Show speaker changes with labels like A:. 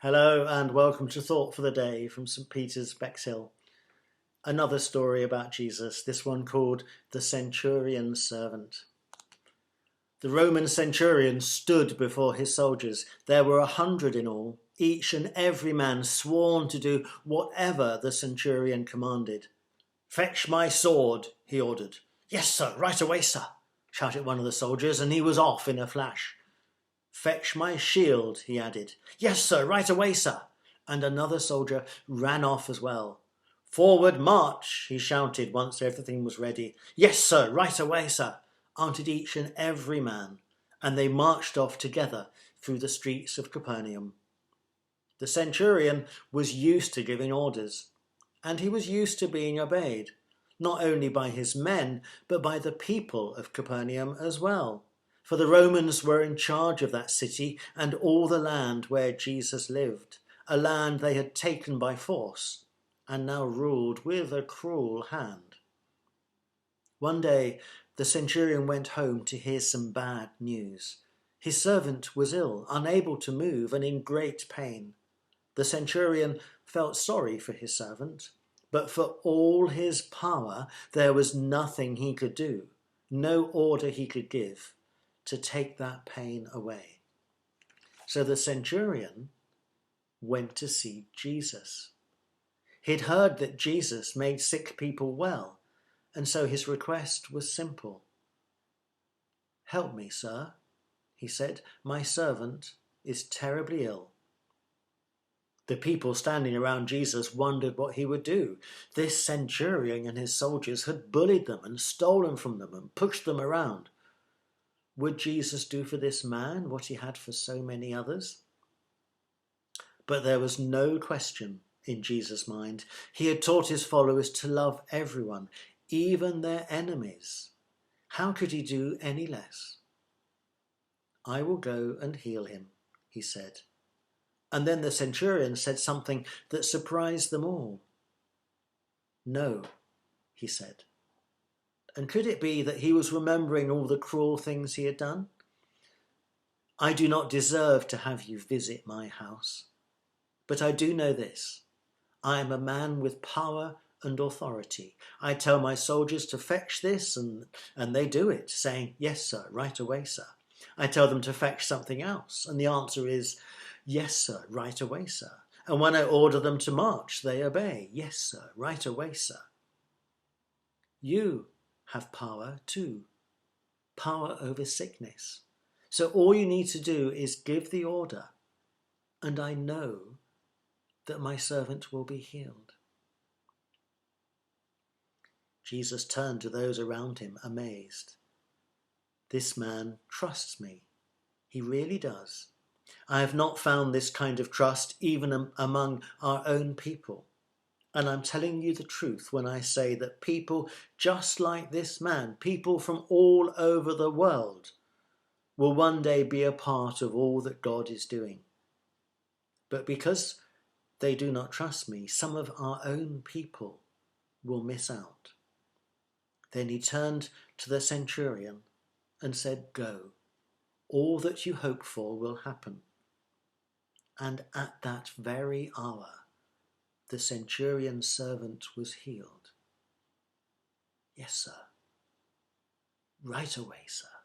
A: Hello and welcome to Thought for the Day from St. Peter's, Bexhill. Another story about Jesus, this one called the Centurion Servant. The Roman centurion stood before his soldiers. There were 100 in all, each and every man sworn to do whatever the centurion commanded. "Fetch my sword," he ordered. "Yes, sir, right away, sir," shouted one of the soldiers, and he was off in a flash. "Fetch my shield," he added. "Yes, sir, right away, sir." And another soldier ran off as well. "Forward march," he shouted once everything was ready. "Yes, sir, right away, sir," answered each and every man, and they marched off together through the streets of Capernaum. The centurion was used to giving orders, and he was used to being obeyed, not only by his men, but by the people of Capernaum as well. For the Romans were in charge of that city and all the land where Jesus lived, a land they had taken by force and now ruled with a cruel hand. One day the centurion went home to hear some bad news. His servant was ill, unable to move, and in great pain. The centurion felt sorry for his servant, but for all his power there was nothing he could do, no order he could give to take that pain away. So the centurion went to see Jesus. He'd heard that Jesus made sick people well, and so his request was simple. "Help me, sir," he said. "My servant is terribly ill." The people standing around Jesus wondered what he would do. This centurion and his soldiers had bullied them and stolen from them and pushed them around. Would Jesus do for this man what he had for so many others? But there was no question in Jesus' mind. He had taught his followers to love everyone, even their enemies. How could he do any less? "I will go and heal him," he said. And then the centurion said something that surprised them all. "No," he said. And could it be that he was remembering all the cruel things he had done? "I do not deserve to have you visit my house, but I do know this. I am a man with power and authority. I tell my soldiers to fetch this and they do it, saying, 'Yes, sir, right away, sir.' I tell them to fetch something else, and the answer is, 'Yes, sir, right away, sir.' And when I order them to march, they obey. 'Yes, sir, right away, sir.' You have power too, power over sickness. So all you need to do is give the order, and I know that my servant will be healed." Jesus turned to those around him, amazed. "This man trusts me. He really does. I have not found this kind of trust even among our own people. And I'm telling you the truth when I say that people just like this man, people from all over the world, will one day be a part of all that God is doing. But because they do not trust me, some of our own people will miss out." Then he turned to the centurion and said, "Go, all that you hope for will happen." And at that very hour, the centurion's servant was healed. "Yes, sir. Right away, sir."